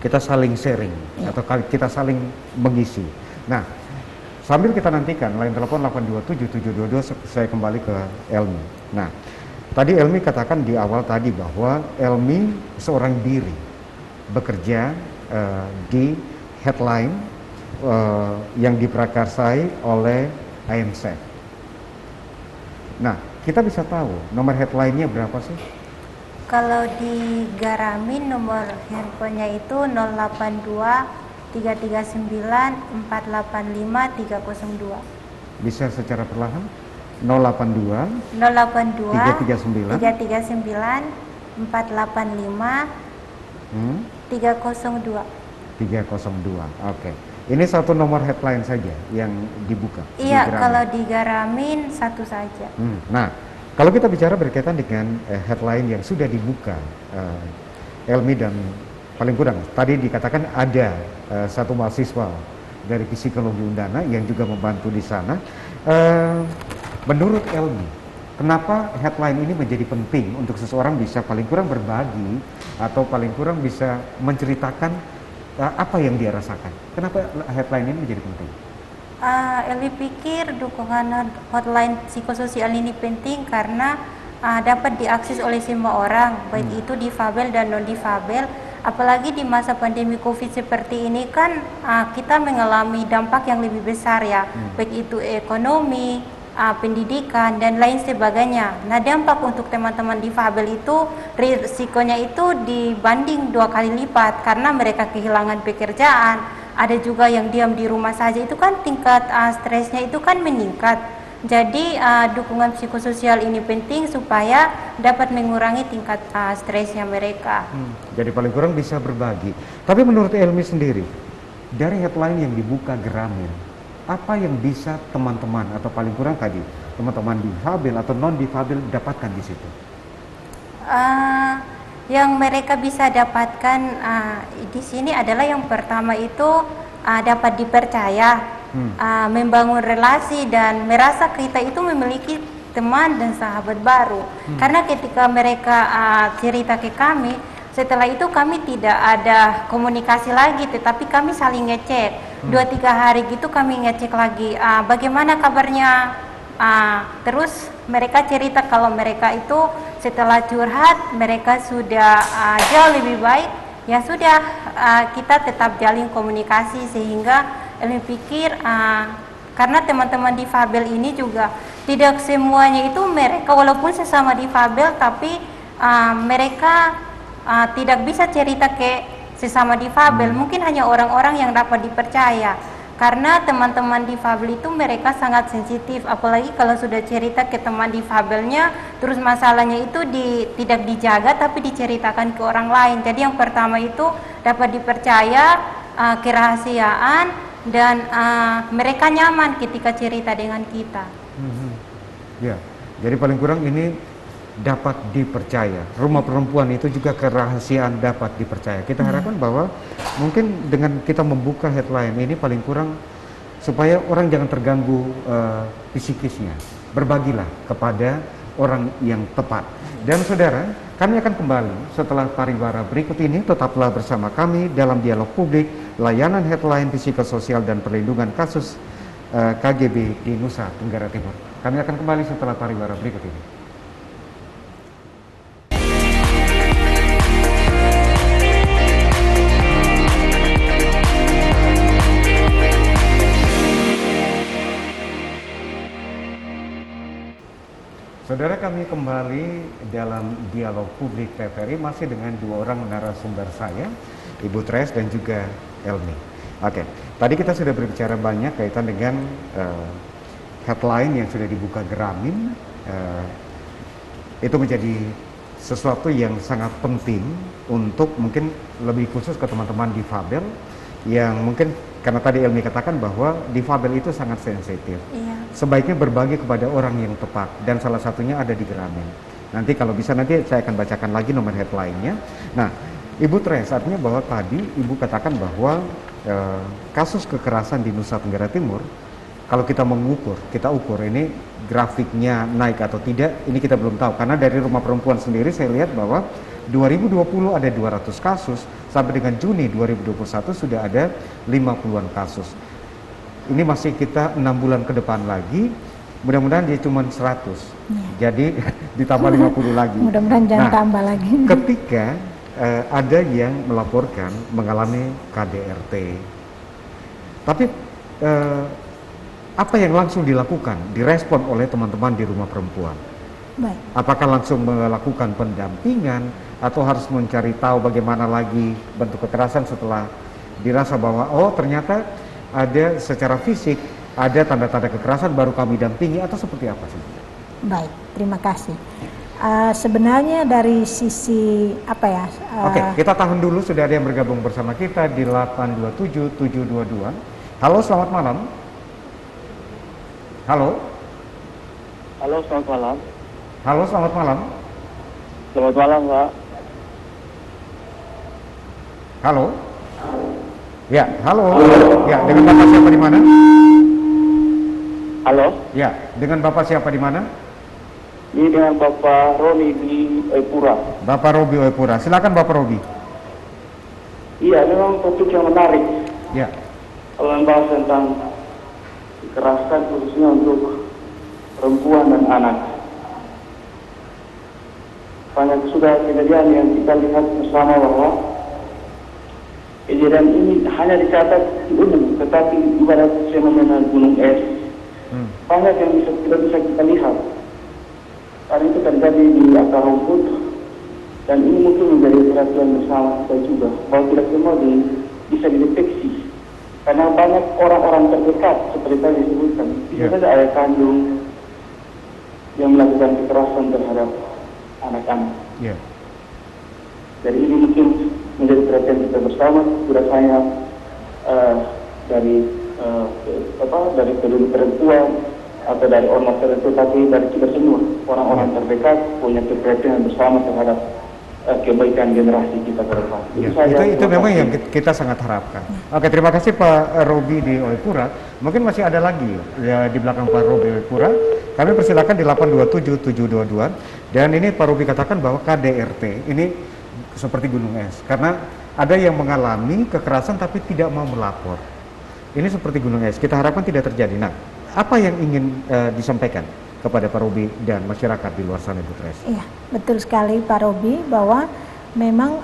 kita saling sharing atau kita saling mengisi. Nah, sambil kita nantikan line telepon 827-722, saya kembali ke Elmi. Nah, tadi Elmi katakan di awal tadi bahwa Elmi seorang diri bekerja di headline yang diprakarsai oleh IMSF. Nah, kita bisa tahu nomor headline-nya berapa sih? Kalau di Garamin nomor handphonenya itu 082 339 485 302. Bisa secara perlahan? 082 339 485 302. Oke. Ini satu nomor headline saja yang dibuka. Iya, kalau di Garamin satu saja. Nah, kalau kita bicara berkaitan dengan headline yang sudah dibuka, Elmi, dan paling kurang tadi dikatakan ada satu mahasiswa dari Psikologi Undana yang juga membantu di sana. Menurut Elmi, kenapa headline ini menjadi penting untuk seseorang bisa paling kurang berbagi atau paling kurang bisa menceritakan apa yang dia rasakan? Kenapa headline ini menjadi penting? Elvi pikir dukungan hotline psikososial ini penting karena dapat diakses oleh semua orang, baik itu difabel dan non-difabel. Apalagi di masa pandemi COVID seperti ini kan kita mengalami dampak yang lebih besar ya, baik itu ekonomi, pendidikan dan lain sebagainya. Nah, dampak untuk teman-teman difabel itu risikonya itu dibanding 2 kali lipat karena mereka kehilangan pekerjaan. Ada juga yang diam di rumah saja, itu kan tingkat stresnya itu kan meningkat. Jadi dukungan psikososial ini penting supaya dapat mengurangi tingkat stresnya mereka. Jadi paling kurang bisa berbagi. Tapi menurut Elmi sendiri, dari headline yang dibuka Geramin, apa yang bisa teman-teman atau paling kurang tadi teman-teman difabel atau non difabel dapatkan di situ? Yang mereka bisa dapatkan di sini adalah yang pertama itu dapat dipercaya. Membangun relasi dan merasa kita itu memiliki teman dan sahabat baru. Karena ketika mereka cerita ke kami, setelah itu kami tidak ada komunikasi lagi, tetapi kami saling ngecek 2-3 hari gitu, kami ngecek lagi bagaimana kabarnya. Terus mereka cerita kalau mereka itu setelah curhat mereka sudah jauh lebih baik. Ya sudah, kita tetap jalin komunikasi sehingga Elmi pikir karena teman-teman difabel ini juga tidak semuanya itu mereka walaupun sesama difabel tapi mereka tidak bisa cerita ke sesama difabel. Mungkin hanya orang-orang yang dapat dipercaya. Karena teman-teman difabel itu mereka sangat sensitif, apalagi kalau sudah cerita ke teman difabelnya, terus masalahnya itu tidak dijaga tapi diceritakan ke orang lain. Jadi yang pertama itu dapat dipercaya, kerahasiaan, dan mereka nyaman ketika cerita dengan kita. Ya, jadi paling kurang ini dapat dipercaya. Rumah perempuan itu juga kerahasiaan dapat dipercaya. Kita harapkan bahwa mungkin dengan kita membuka headline ini paling kurang supaya orang jangan terganggu psikisnya. Berbagilah kepada orang yang tepat. Dan saudara, kami akan kembali setelah pariwara berikut ini. Tetaplah bersama kami dalam dialog publik layanan headline psikososial dan perlindungan kasus KGB di Nusa Tenggara Timur. Kami akan kembali setelah pariwara berikut ini. Saudara, kami kembali dalam dialog publik TVRI masih dengan 2 orang narasumber saya, Ibu Tres dan juga Elmi. Oke, tadi kita sudah berbicara banyak kaitan dengan headline yang sudah dibuka Geramin. Itu menjadi sesuatu yang sangat penting untuk mungkin lebih khusus ke teman-teman difabel yang mungkin karena tadi Elmi katakan bahwa difabel itu sangat sensitif. Iya. Sebaiknya berbagi kepada orang yang tepat dan salah satunya ada di Geramin. Nanti kalau bisa nanti saya akan bacakan lagi nomor headline-nya. Nah, Ibu Tres, artinya bahwa tadi Ibu katakan bahwa kasus kekerasan di Nusa Tenggara Timur, kalau kita mengukur, kita ukur ini grafiknya naik atau tidak, ini kita belum tahu. Karena dari Rumah Perempuan sendiri saya lihat bahwa 2020 ada 200 kasus, sampai dengan Juni 2021 sudah ada 50-an kasus. Ini masih kita 6 bulan ke depan lagi, mudah-mudahan dia cuma 100. Jadi ditambah 50 lagi. Mudah-mudahan jangan tambah lagi. Ketika ada yang melaporkan mengalami KDRT, tapi apa yang langsung dilakukan, direspon oleh teman-teman di Rumah Perempuan? Baik. Apakah langsung melakukan pendampingan atau harus mencari tahu bagaimana lagi bentuk kekerasan setelah dirasa bahwa oh ternyata ada secara fisik ada tanda-tanda kekerasan baru kami dampingi, atau seperti apa sih? Baik, terima kasih. Sebenarnya dari sisi apa ya? Oke, kita tahan dulu, sudah ada yang bergabung bersama kita di 827-722. Halo, selamat malam. Halo. Halo, selamat malam. Halo, selamat malam. Selamat malam, Pak. Halo. Ya, halo. Ya, dengan Bapak siapa di mana? Halo. Ya, dengan Bapak siapa di mana? Ini dengan Bapak Roni di Oepura. Bapak Robi Oepura. Silakan Bapak Robi. Iya, memang topik yang menarik. Ya. Kalau membahas tentang kekerasan khususnya untuk perempuan dan anak. Banyak sudah kejadian yang kita lihat bersama bahwa kejadian ini hanya dicatat di umum, tetapi ibarat fenomena gunung es. Banyak yang tidak bisa kita lihat. Karena itu terjadi di akar rumput, dan ini mungkin menjadi perhatian bersama kita juga, bahwa tidak semua bisa dideteksi. Karena banyak orang-orang terdekat, seperti tadi disebutkan, bisa saja ayah kandung yang melakukan kekerasan terhadap anak-anak. Jadi ini mungkin menjadi perhatian kita bersama, tidak hanya dari kedua perempuan atau dari ormas tertentu, tapi dari kita semua orang-orang terdekat punya perhatian bersama terhadap kebaikan generasi kita ke depan. Itu memang yang kita sangat harapkan. Oke, terima kasih Pak Robi di Oepura. Mungkin masih ada lagi ya, di belakang Pak Robi Oepura. Kami persilakan di 827-722. Dan ini Pak Robi katakan bahwa KDRT ini seperti gunung es, karena ada yang mengalami kekerasan tapi tidak mau melapor. Ini seperti gunung es, kita harapkan tidak terjadi. Nah, apa yang ingin disampaikan kepada Pak Robi dan masyarakat di luar sana, Ibu Tres? Iya, betul sekali Pak Robi, bahwa memang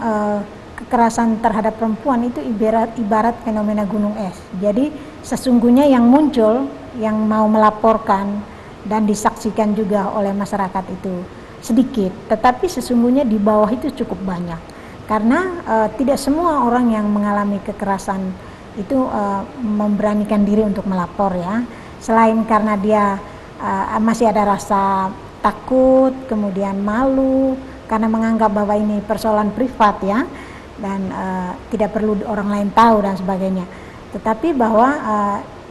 kekerasan terhadap perempuan itu ibarat fenomena gunung es. Jadi sesungguhnya yang muncul, yang mau melaporkan dan disaksikan juga oleh masyarakat itu sedikit, tetapi sesungguhnya di bawah itu cukup banyak. Karena tidak semua orang yang mengalami kekerasan itu memberanikan diri untuk melapor ya. Selain karena dia masih ada rasa takut, kemudian malu, karena menganggap bahwa ini persoalan privat ya, dan tidak perlu orang lain tahu dan sebagainya. Tetapi bahwa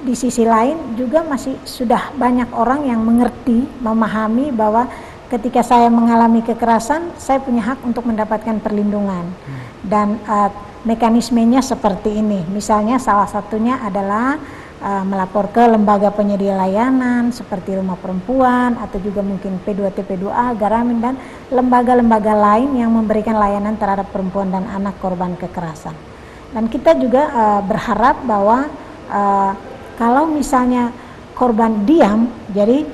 di sisi lain juga masih sudah banyak orang yang mengerti, memahami bahwa ketika saya mengalami kekerasan, saya punya hak untuk mendapatkan perlindungan. Dan mekanismenya seperti ini. Misalnya salah satunya adalah melapor ke lembaga penyedia layanan seperti Rumah Perempuan atau juga mungkin P2T, P2A, Garamin, dan lembaga-lembaga lain yang memberikan layanan terhadap perempuan dan anak korban kekerasan. Dan kita juga berharap bahwa kalau misalnya korban diam, jadi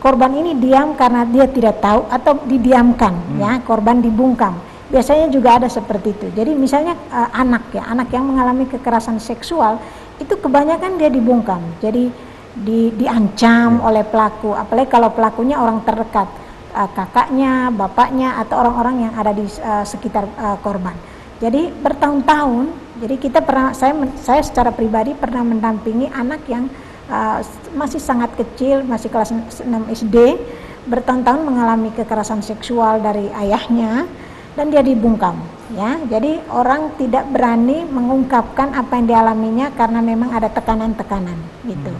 korban ini diam karena dia tidak tahu atau didiamkan, ya, korban dibungkam. Biasanya juga ada seperti itu. Jadi misalnya anak yang mengalami kekerasan seksual itu kebanyakan dia dibungkam. Jadi diancam oleh pelaku, apalagi kalau pelakunya orang terdekat, kakaknya, bapaknya, atau orang-orang yang ada di sekitar korban. Jadi bertahun-tahun. Jadi kita pernah, saya secara pribadi pernah mendampingi anak yang masih sangat kecil, masih kelas 6 SD, bertahun-tahun mengalami kekerasan seksual dari ayahnya, dan dia dibungkam, ya. Jadi orang tidak berani mengungkapkan apa yang dialaminya karena memang ada tekanan-tekanan, gitu.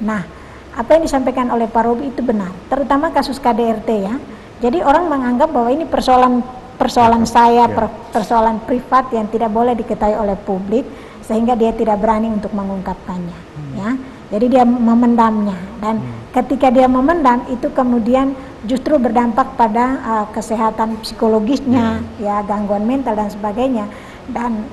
Nah, apa yang disampaikan oleh Pak Robi itu benar, terutama kasus KDRT ya. Jadi orang menganggap bahwa ini persoalan saya, persoalan privat yang tidak boleh diketahui oleh publik, sehingga dia tidak berani untuk mengungkapkannya, ya. Jadi dia memendamnya, dan ketika dia memendam itu kemudian justru berdampak pada kesehatan psikologisnya, ya, gangguan mental dan sebagainya. Dan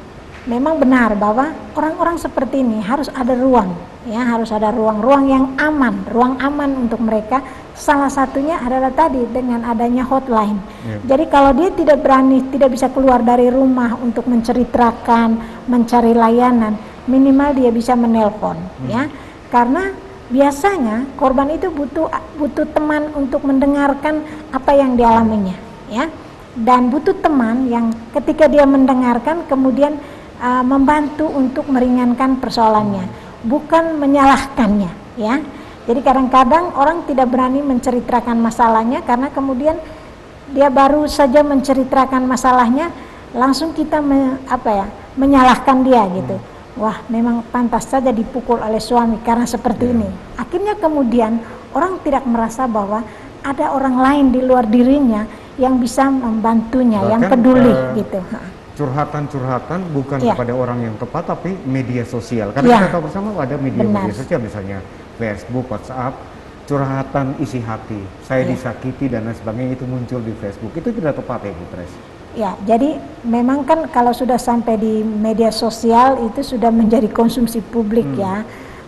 memang benar bahwa orang-orang seperti ini harus ada ruang, ya, harus ada ruang yang aman, ruang aman untuk mereka. Salah satunya adalah tadi dengan adanya hotline. Jadi kalau dia tidak berani, tidak bisa keluar dari rumah untuk menceritakan, mencari layanan, minimal dia bisa menelpon, ya. Karena biasanya korban itu butuh teman untuk mendengarkan apa yang dialaminya, ya, dan butuh teman yang ketika dia mendengarkan kemudian membantu untuk meringankan persoalannya, bukan menyalahkannya, ya. Jadi kadang-kadang orang tidak berani menceritakan masalahnya karena kemudian dia baru saja menceritakan masalahnya langsung kita menyalahkan dia gitu. Wah, memang pantas saja dipukul oleh suami karena seperti ini. Akhirnya kemudian orang tidak merasa bahwa ada orang lain di luar dirinya yang bisa membantunya, bahkan yang peduli gitu. Curhatan bukan kepada orang yang tepat, tapi media sosial. Karena kita tahu bersama ada media sosial, misalnya Facebook, WhatsApp, curhatan isi hati, saya disakiti dan lain sebagainya, itu muncul di Facebook. Itu tidak tepat ya, Bu Tres? Ya, jadi memang kan kalau sudah sampai di media sosial itu sudah menjadi konsumsi publik ya.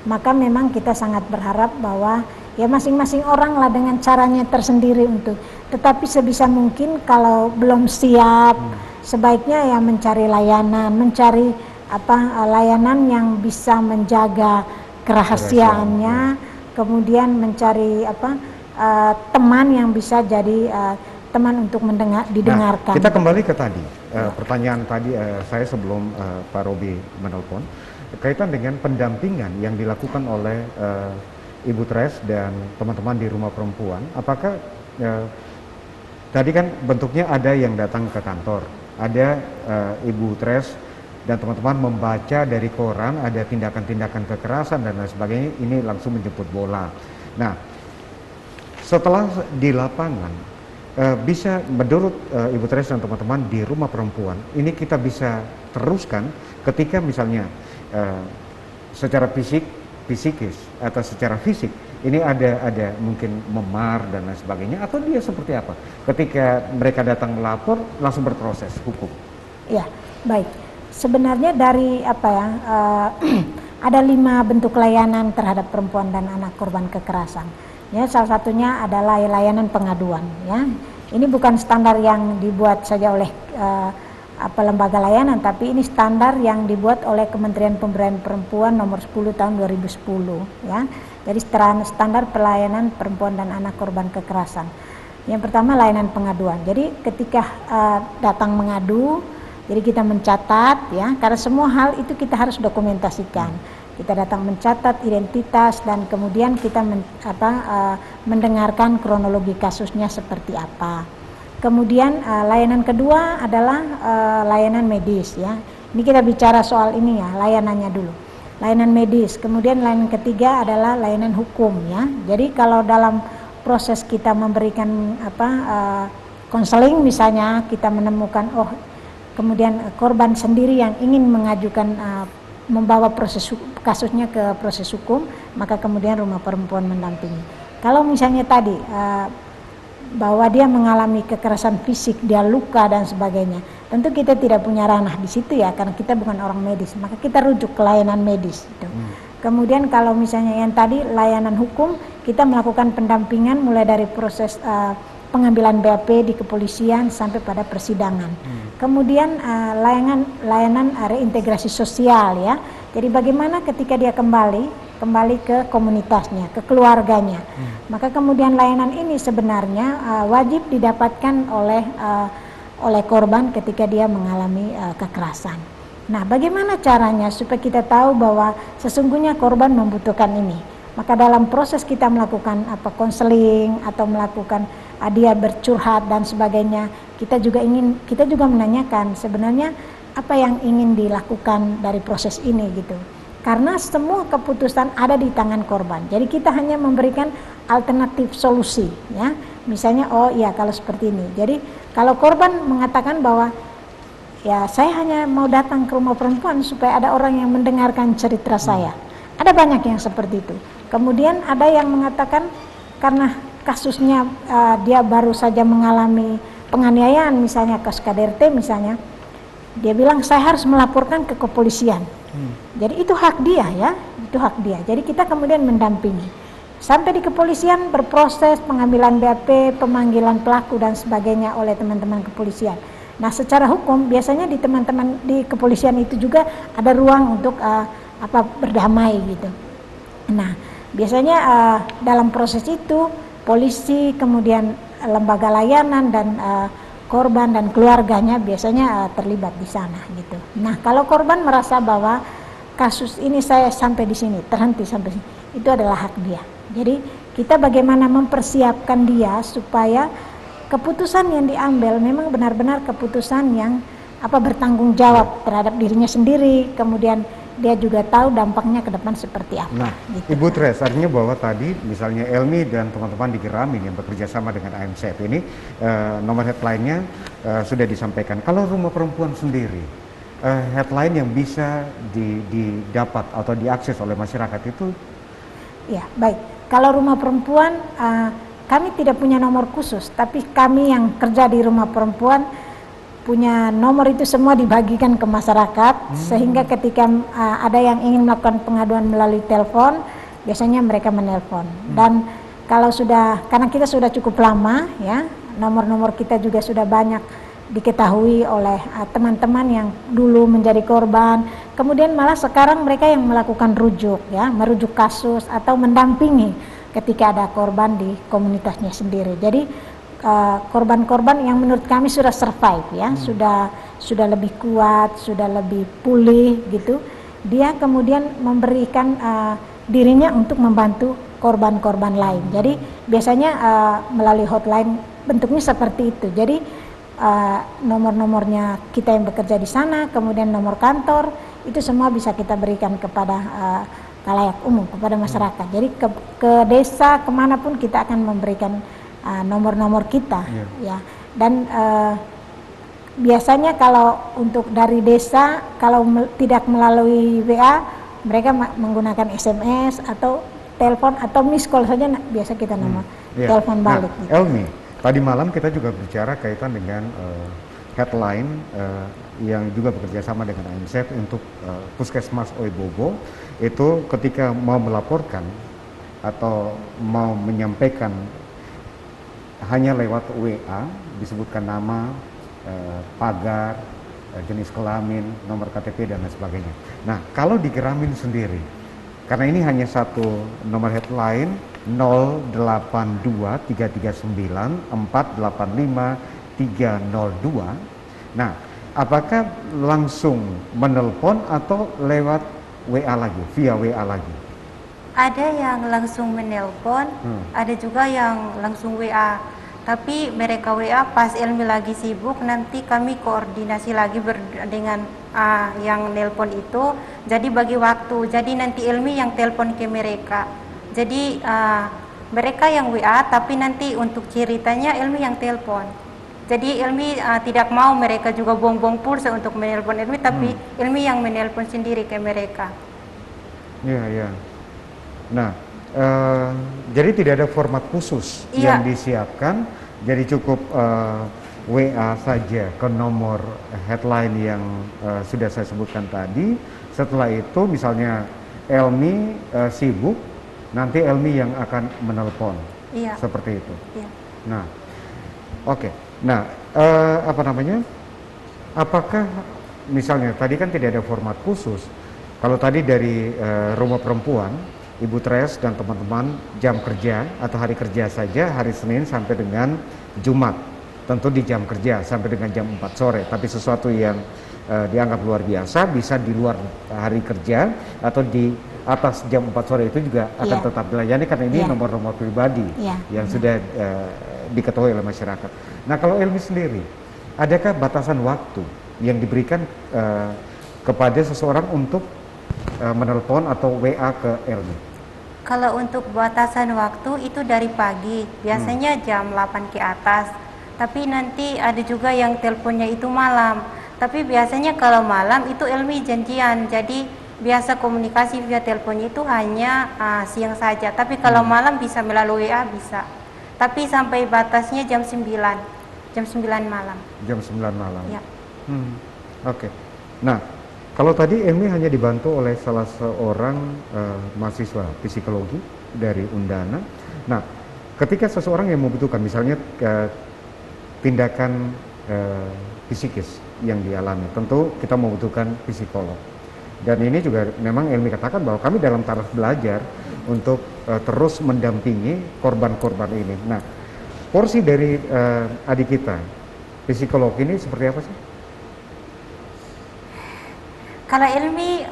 maka memang kita sangat berharap bahwa ya masing-masing orang lah dengan caranya tersendiri untuk, tetapi sebisa mungkin kalau belum siap sebaiknya ya mencari layanan, mencari layanan yang bisa menjaga kerahasiaannya, kemudian mencari teman yang bisa jadi teman untuk didengarkan. Nah, kita kembali ke tadi pertanyaan tadi saya sebelum Pak Robi menelpon kaitan dengan pendampingan yang dilakukan oleh Ibu Tres dan teman-teman di rumah perempuan. Apakah tadi kan bentuknya ada yang datang ke kantor, ada Ibu Tres dan teman-teman membaca dari koran ada tindakan-tindakan kekerasan dan lain sebagainya, ini langsung menjemput bola. Nah, setelah di lapangan bisa menurut Ibu Tres dan teman-teman di rumah perempuan ini kita bisa teruskan ketika misalnya secara fisikis atau secara fisik ini ada mungkin memar dan lain sebagainya, atau dia seperti apa ketika mereka datang melapor langsung berproses hukum? Ya, baik. Sebenarnya dari ada 5 bentuk layanan terhadap perempuan dan anak korban kekerasan. Ya, salah satunya adalah layanan pengaduan. Ya, ini bukan standar yang dibuat saja oleh lembaga layanan, tapi ini standar yang dibuat oleh Kementerian Pemberdayaan Perempuan nomor 10 tahun 2010. Ya, jadi standar pelayanan perempuan dan anak korban kekerasan. Yang pertama layanan pengaduan. Jadi ketika datang mengadu, jadi kita mencatat, ya, karena semua hal itu kita harus dokumentasikan. Kita datang mencatat identitas dan kemudian kita mendengarkan kronologi kasusnya seperti apa. Kemudian layanan kedua adalah layanan medis, ya. Ini kita bicara soal ini ya, layanannya dulu. Layanan medis. Kemudian layanan ketiga adalah layanan hukum, ya. Jadi kalau dalam proses kita memberikan konseling misalnya, kita menemukan kemudian korban sendiri yang ingin mengajukan membawa kasusnya ke proses hukum, maka kemudian rumah perempuan mendampingi. Kalau misalnya tadi bahwa dia mengalami kekerasan fisik, dia luka dan sebagainya, tentu kita tidak punya ranah di situ ya, karena kita bukan orang medis, maka kita rujuk ke layanan medis itu. Kemudian kalau misalnya yang tadi layanan hukum, kita melakukan pendampingan mulai dari proses pengambilan BAP di kepolisian sampai pada persidangan. Kemudian layanan reintegrasi sosial, ya. Jadi bagaimana ketika dia kembali ke komunitasnya, ke keluarganya. Maka kemudian layanan ini sebenarnya wajib didapatkan oleh korban ketika dia mengalami kekerasan. Nah, bagaimana caranya supaya kita tahu bahwa sesungguhnya korban membutuhkan ini? Maka dalam proses kita melakukan konseling atau melakukan dia bercurhat dan sebagainya, kita juga menanyakan sebenarnya apa yang ingin dilakukan dari proses ini gitu. Karena semua keputusan ada di tangan korban. Jadi kita hanya memberikan alternatif solusi, ya. Misalnya kalau seperti ini. Jadi kalau korban mengatakan bahwa ya saya hanya mau datang ke rumah perempuan supaya ada orang yang mendengarkan cerita saya. Ada banyak yang seperti itu. Kemudian ada yang mengatakan karena kasusnya dia baru saja mengalami penganiayaan, misalnya kasus KDRT misalnya, dia bilang saya harus melaporkan ke kepolisian. Jadi itu hak dia, ya, itu hak dia. Jadi kita kemudian mendampingi sampai di kepolisian, berproses pengambilan BAP, pemanggilan pelaku dan sebagainya oleh teman-teman kepolisian. Nah, secara hukum biasanya di teman-teman di kepolisian itu juga ada ruang untuk berdamai gitu. Nah, biasanya dalam proses itu polisi, kemudian lembaga layanan dan korban dan keluarganya biasanya terlibat di sana gitu. Nah, kalau korban merasa bahwa kasus ini saya sampai di sini, terhenti sampai sini, itu adalah hak dia. Jadi kita bagaimana mempersiapkan dia supaya keputusan yang diambil memang benar-benar keputusan yang bertanggung jawab terhadap dirinya sendiri, kemudian dia juga tahu dampaknya ke depan seperti apa. Nah, gitu. Ibu Tres, artinya bahwa tadi misalnya Elmi dan teman-teman di Geramin yang bekerja sama dengan AMCF ini nomor headline-nya sudah disampaikan. Kalau rumah perempuan sendiri, headline yang bisa didapat atau diakses oleh masyarakat itu? Ya, baik. Kalau rumah perempuan, kami tidak punya nomor khusus, tapi kami yang kerja di rumah perempuan punya nomor itu semua dibagikan ke masyarakat, sehingga ketika ada yang ingin melakukan pengaduan melalui telepon, biasanya mereka menelpon. Dan kalau sudah, karena kita sudah cukup lama ya, nomor-nomor kita juga sudah banyak diketahui oleh teman-teman yang dulu menjadi korban, kemudian malah sekarang mereka yang melakukan rujuk ya, merujuk kasus atau mendampingi ketika ada korban di komunitasnya sendiri. Jadi korban-korban yang menurut kami sudah survive ya, sudah lebih kuat, sudah lebih pulih gitu, dia kemudian memberikan dirinya untuk membantu korban-korban lain. Jadi biasanya melalui hotline bentuknya seperti itu. Jadi nomor-nomornya kita yang bekerja di sana, kemudian nomor kantor, itu semua bisa kita berikan kepada khalayak umum, kepada masyarakat. Jadi ke desa kemanapun kita akan memberikan nomor-nomor kita ya. Dan biasanya kalau untuk dari desa, kalau tidak melalui WA, mereka menggunakan SMS atau telepon atau miss call saja, biasa kita telepon balik. Nah, gitu. Elmi, tadi malam kita juga bicara kaitan dengan headline yang juga bekerja sama dengan AMSEF untuk Puskesmas Oebobo, itu ketika mau melaporkan atau mau menyampaikan hanya lewat WA, disebutkan nama, pagar, jenis kelamin, nomor KTP dan lain sebagainya. Nah, kalau di Geramin sendiri, karena ini hanya satu nomor headline 082339485302. Nah, apakah langsung menelpon atau lewat WA lagi, via WA lagi? Ada yang langsung menelpon, ada juga yang langsung WA. Tapi mereka WA pas Elmi lagi sibuk, nanti kami koordinasi lagi dengan yang nelpon itu. Jadi bagi waktu, jadi nanti Elmi yang telepon ke mereka. Jadi mereka yang WA, tapi nanti untuk ceritanya Elmi yang telepon. Jadi Elmi tidak mau mereka juga buang-buang pulsa untuk menelpon Elmi, tapi Elmi yang menelpon sendiri ke mereka. Iya, iya. Nah, jadi tidak ada format khusus yang disiapkan, jadi cukup WA saja ke nomor headline yang sudah saya sebutkan tadi. Setelah itu misalnya Elmi sibuk, nanti Elmi yang akan menelpon, seperti itu. Iya. Nah, oke. Nah, apa namanya? Apakah misalnya tadi kan tidak ada format khusus. Kalau tadi dari Rumah Perempuan, Ibu Tres dan teman-teman jam kerja atau hari kerja saja, hari Senin sampai dengan Jumat, tentu di jam kerja sampai dengan jam 4 sore. Tapi sesuatu yang dianggap luar biasa bisa di luar hari kerja atau di atas jam 4 sore itu juga akan tetap dilayani, karena ini nomor-nomor pribadi yang sudah diketahui oleh masyarakat. Nah, kalau Elmi sendiri, adakah batasan waktu yang diberikan kepada seseorang untuk menelpon atau WA ke Elmi? Kalau untuk batasan waktu itu dari pagi, biasanya jam 8 ke atas. Tapi nanti ada juga yang teleponnya itu malam. Tapi biasanya kalau malam itu Elmi janjian, jadi biasa komunikasi via teleponnya itu hanya siang saja. Tapi kalau malam bisa melalui WA bisa. Tapi sampai batasnya jam 9 malam. Jam 9 malam. Ya. Oke. Nah, kalau tadi Elmi hanya dibantu oleh salah seorang mahasiswa psikologi dari Undana. Nah, ketika seseorang yang membutuhkan misalnya tindakan psikis yang dialami, tentu kita membutuhkan psikolog. Dan ini juga memang Elmi katakan bahwa kami dalam taraf belajar untuk terus mendampingi korban-korban ini. Nah, porsi dari adik kita, psikolog ini seperti apa sih? Kalau Elmi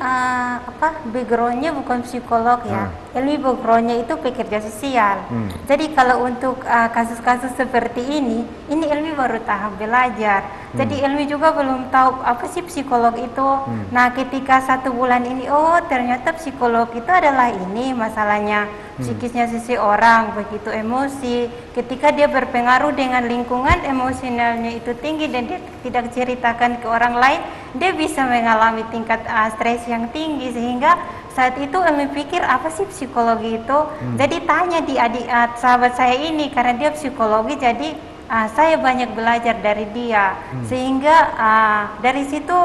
backgroundnya bukan psikolog ya. Elmi backgroundnya itu pekerja sosial. Jadi kalau untuk kasus-kasus seperti ini Elmi baru tahap belajar. Jadi Elmi juga belum tahu apa sih psikolog itu. Nah, ketika 1 bulan ini, oh ternyata psikolog itu adalah ini masalahnya psikisnya seseorang, begitu emosi. Ketika dia berpengaruh dengan lingkungan, emosionalnya itu tinggi dan dia tidak ceritakan ke orang lain, dia bisa mengalami tingkat stres yang tinggi. Sehingga saat itu Elmi pikir apa sih psikologi itu. Jadi tanya di sahabat saya ini, karena dia psikologi, jadi saya banyak belajar dari dia, sehingga dari situ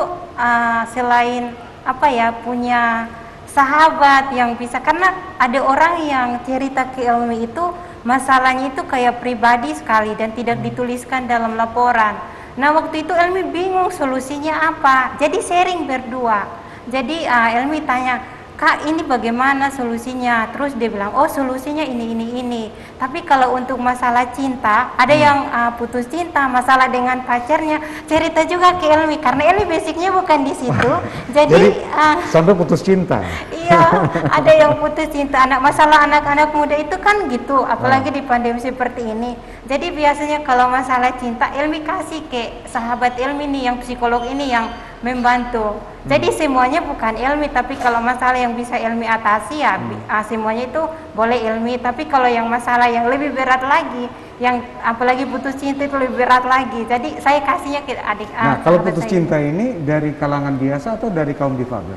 selain apa ya, punya sahabat yang bisa, karena ada orang yang cerita ke Elmi itu masalahnya itu kayak pribadi sekali dan tidak dituliskan dalam laporan. Nah waktu itu Elmi bingung solusinya apa, jadi sharing berdua. Jadi Elmi tanya, Kak ini bagaimana solusinya? Terus dia bilang, oh solusinya ini. Tapi kalau untuk masalah cinta, ada yang putus cinta, masalah dengan pacarnya, cerita juga ke Elmi, karena Elmi basicnya bukan di situ. Jadi sampai putus cinta. Iya, ada yang putus cinta. Masalah anak-anak muda itu kan gitu, apalagi di pandemi seperti ini. Jadi biasanya kalau masalah cinta, Elmi kasih ke sahabat Elmi nih, yang psikolog ini yang membantu. Jadi semuanya bukan Elmi, tapi kalau masalah yang bisa Elmi atasi ya semuanya itu boleh Elmi. Tapi kalau yang masalah yang lebih berat lagi, yang apalagi putus cinta itu lebih berat lagi. Jadi saya kasihnya ke adik. Nah, kalau putus cinta ini dari kalangan biasa atau dari kaum difabel?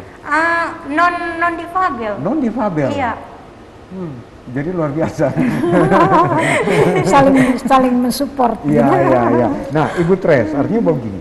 Non difabel. Non difabel. Iya. Jadi luar biasa. saling mensupport. Iya. Nah, Ibu Tres, artinya begini.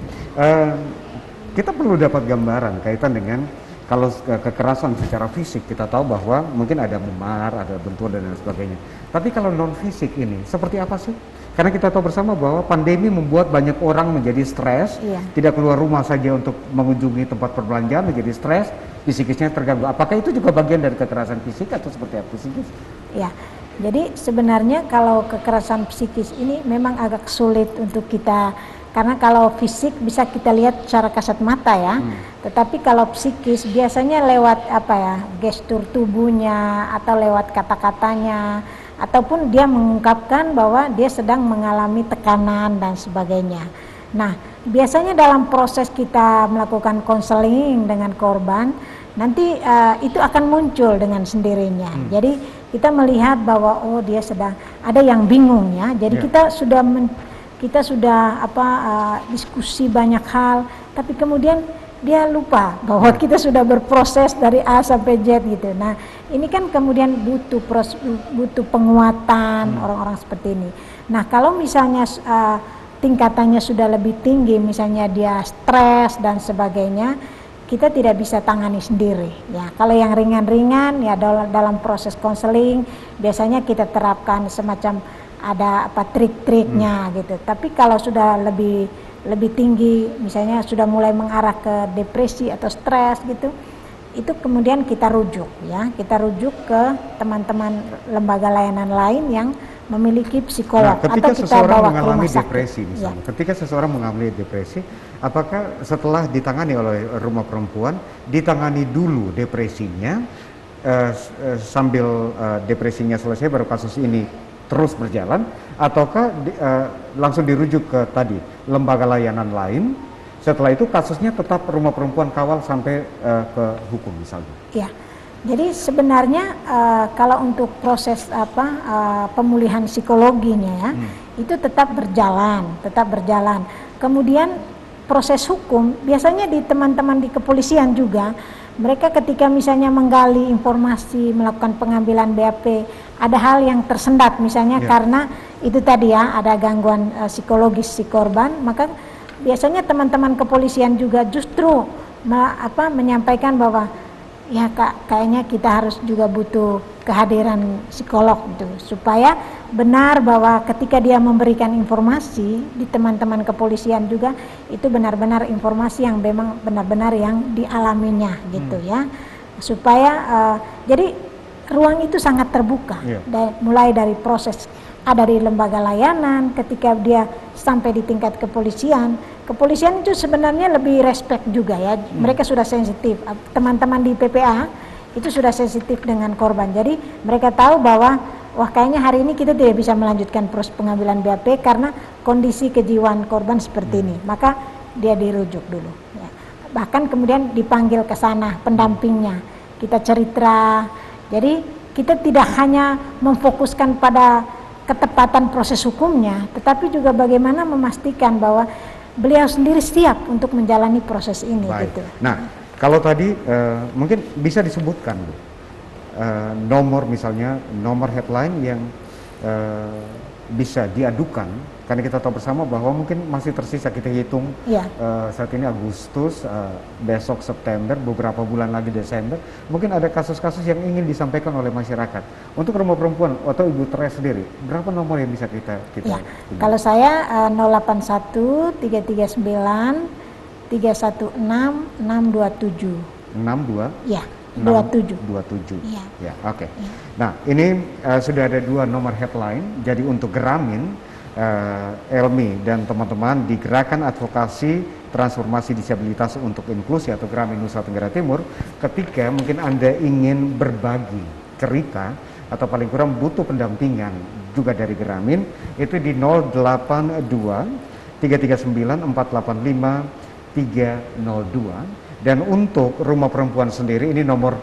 Kita perlu dapat gambaran kaitan dengan kalau kekerasan secara fisik, kita tahu bahwa mungkin ada memar, ada bentur dan lain sebagainya. Tapi kalau non fisik ini seperti apa sih? Karena kita tahu bersama bahwa pandemi membuat banyak orang menjadi stres, tidak keluar rumah saja untuk mengunjungi tempat perbelanjaan, menjadi stres, psikisnya terganggu. Apakah itu juga bagian dari kekerasan fisik atau seperti apa psikis? Ya, jadi sebenarnya kalau kekerasan psikis ini memang agak sulit untuk kita, karena kalau fisik bisa kita lihat secara kasat mata ya, tetapi kalau psikis biasanya lewat apa ya, gestur tubuhnya atau lewat kata-katanya, ataupun dia mengungkapkan bahwa dia sedang mengalami tekanan dan sebagainya. Nah, biasanya dalam proses kita melakukan konseling dengan korban, nanti itu akan muncul dengan sendirinya. Jadi kita melihat bahwa oh dia sedang ada yang bingung ya. Jadi kita sudah diskusi banyak hal, tapi kemudian dia lupa bahwa kita sudah berproses dari A sampai Z gitu. Nah, ini kan kemudian butuh penguatan orang-orang seperti ini. Nah, kalau misalnya tingkatannya sudah lebih tinggi, misalnya dia stres dan sebagainya, kita tidak bisa tangani sendiri ya. Kalau yang ringan-ringan ya dalam proses konseling biasanya kita terapkan semacam ada trik-triknya gitu. Tapi kalau sudah lebih tinggi, misalnya sudah mulai mengarah ke depresi atau stres gitu, itu kemudian kita rujuk ya, kita rujuk ke teman-teman lembaga layanan lain yang memiliki psikolog, ketika atau kita bawa ke rumah sakit. Depresi misalnya, ketika seseorang mengalami depresi, apakah setelah ditangani oleh rumah perempuan, ditangani dulu depresinya sambil depresinya selesai baru kasus ini terus berjalan, ataukah langsung dirujuk ke tadi lembaga layanan lain, setelah itu kasusnya tetap rumah perempuan kawal sampai ke hukum misalnya? Ya, jadi sebenarnya kalau untuk proses pemulihan psikologinya ya, itu tetap berjalan. Kemudian proses hukum biasanya di teman-teman di kepolisian juga, mereka ketika misalnya menggali informasi, melakukan pengambilan BAP, ada hal yang tersendat misalnya karena itu tadi ya, ada gangguan psikologis si korban, maka biasanya teman-teman kepolisian juga justru menyampaikan bahwa ya Kak, kayaknya kita harus juga butuh kehadiran psikolog gitu, supaya benar bahwa ketika dia memberikan informasi di teman-teman kepolisian juga itu benar-benar informasi yang memang benar-benar yang dialaminya gitu ya, supaya jadi ruang itu sangat terbuka, mulai dari proses dari lembaga layanan, ketika dia sampai di tingkat kepolisian itu sebenarnya lebih respect juga ya, mereka sudah sensitif, teman-teman di PPA itu sudah sensitif dengan korban, jadi mereka tahu bahwa wah kayaknya hari ini kita tidak bisa melanjutkan proses pengambilan BAP karena kondisi kejiwaan korban seperti ini, maka dia dirujuk dulu ya. Bahkan kemudian dipanggil ke sana pendampingnya, kita cerita. Jadi kita tidak hanya memfokuskan pada ketepatan proses hukumnya, tetapi juga bagaimana memastikan bahwa beliau sendiri siap untuk menjalani proses ini. Gitu. Nah, kalau tadi mungkin bisa disebutkan nomor misalnya, nomor headline yang bisa diadukan Karena kita tahu bersama bahwa mungkin masih tersisa, kita hitung saat ini Agustus, besok September, beberapa bulan lagi Desember, mungkin ada kasus-kasus yang ingin disampaikan oleh masyarakat. Untuk rumah perempuan atau Ibu Tres sendiri, berapa nomor yang bisa kita ya. Kalau saya 081 339 316 627. 62? Ya, 27. 27. Ya. Ya, oke. Ya. Nah, ini sudah ada 2 nomor headline. Jadi untuk Geramin, Elmi dan teman-teman di Gerakan Advokasi Transformasi Disabilitas untuk Inklusi atau Geramin Nusa Tenggara Timur, ketika mungkin Anda ingin berbagi cerita atau paling kurang butuh pendampingan juga dari Geramin, itu di 082 339 485 302. Dan untuk rumah perempuan sendiri ini nomor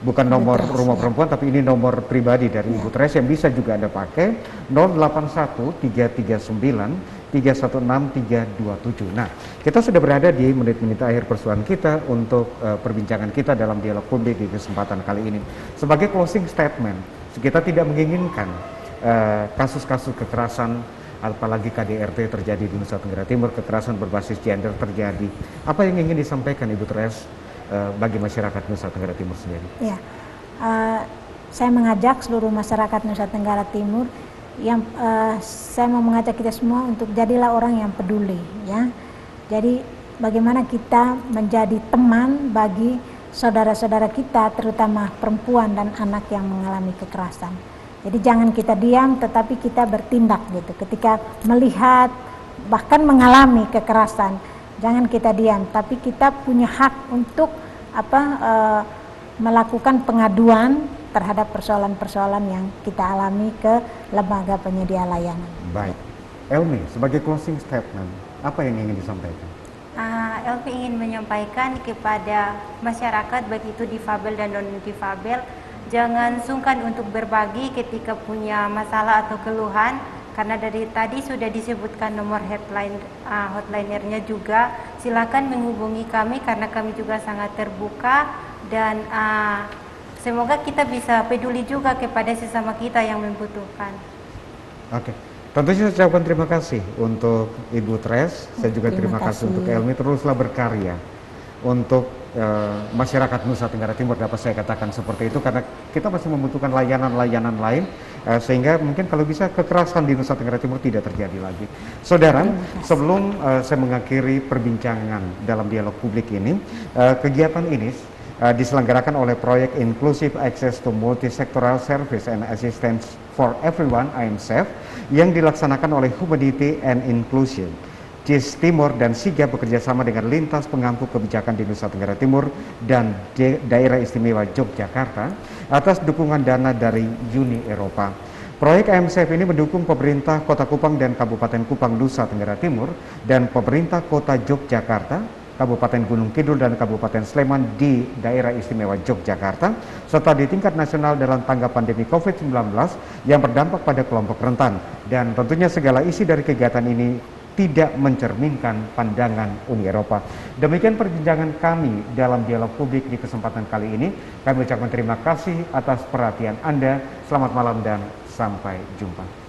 bukan nomor rumah perempuan, tapi ini nomor pribadi dari Ibu Tres yang bisa juga Anda pakai, 081 339 316 327. Nah, kita sudah berada di menit-menit akhir persoalan kita untuk perbincangan kita dalam dialog publik di kesempatan kali ini. Sebagai closing statement, kita tidak menginginkan kasus-kasus kekerasan, apalagi KDRT terjadi di Nusa Tenggara Timur, kekerasan berbasis gender terjadi. Apa yang ingin disampaikan Ibu Tres bagi masyarakat Nusa Tenggara Timur sendiri? Ya, saya mengajak seluruh masyarakat Nusa Tenggara Timur, yang saya mau mengajak kita semua untuk jadilah orang yang peduli, ya. Jadi bagaimana kita menjadi teman bagi saudara-saudara kita, terutama perempuan dan anak yang mengalami kekerasan. Jadi jangan kita diam, tetapi kita bertindak gitu. Ketika melihat bahkan mengalami kekerasan, jangan kita diam, tapi kita punya hak untuk melakukan pengaduan terhadap persoalan-persoalan yang kita alami ke lembaga penyedia layanan. Baik, Elmi, sebagai closing statement, apa yang ingin disampaikan? Elmi ingin menyampaikan kepada masyarakat baik itu difabel dan non-difabel, jangan sungkan untuk berbagi ketika punya masalah atau keluhan, karena dari tadi sudah disebutkan nomor hotlinernya juga. Silakan menghubungi kami karena kami juga sangat terbuka, dan semoga kita bisa peduli juga kepada sesama kita yang membutuhkan. Oke, tentunya saya ucapkan terima kasih untuk Ibu Tres. Saya juga terima kasih untuk Elmi. Teruslah berkarya untuk masyarakat Nusa Tenggara Timur, dapat saya katakan seperti itu, karena kita masih membutuhkan layanan-layanan lain, sehingga mungkin kalau bisa kekerasan di Nusa Tenggara Timur tidak terjadi lagi. Saudara, sebelum saya mengakhiri perbincangan dalam dialog publik ini, kegiatan ini diselenggarakan oleh proyek Inclusive Access to Multisectoral Service and Assistance for Everyone (IMSAF) yang dilaksanakan oleh Humanity and Inclusion. JIS Timur dan SIGA bekerjasama dengan Lintas Pengampu Kebijakan di Nusa Tenggara Timur dan Daerah Istimewa Yogyakarta atas dukungan dana dari Uni Eropa. Proyek IMSAF ini mendukung pemerintah Kota Kupang dan Kabupaten Kupang, Nusa Tenggara Timur, dan pemerintah Kota Yogyakarta, Kabupaten Gunung Kidul, dan Kabupaten Sleman di Daerah Istimewa Yogyakarta, serta di tingkat nasional dalam tanggap pandemi COVID-19 yang berdampak pada kelompok rentan. Dan tentunya segala isi dari kegiatan ini tidak mencerminkan pandangan Uni Eropa. Demikian perbincangan kami dalam dialog publik di kesempatan kali ini. Kami ucapkan terima kasih atas perhatian Anda. Selamat malam dan sampai jumpa.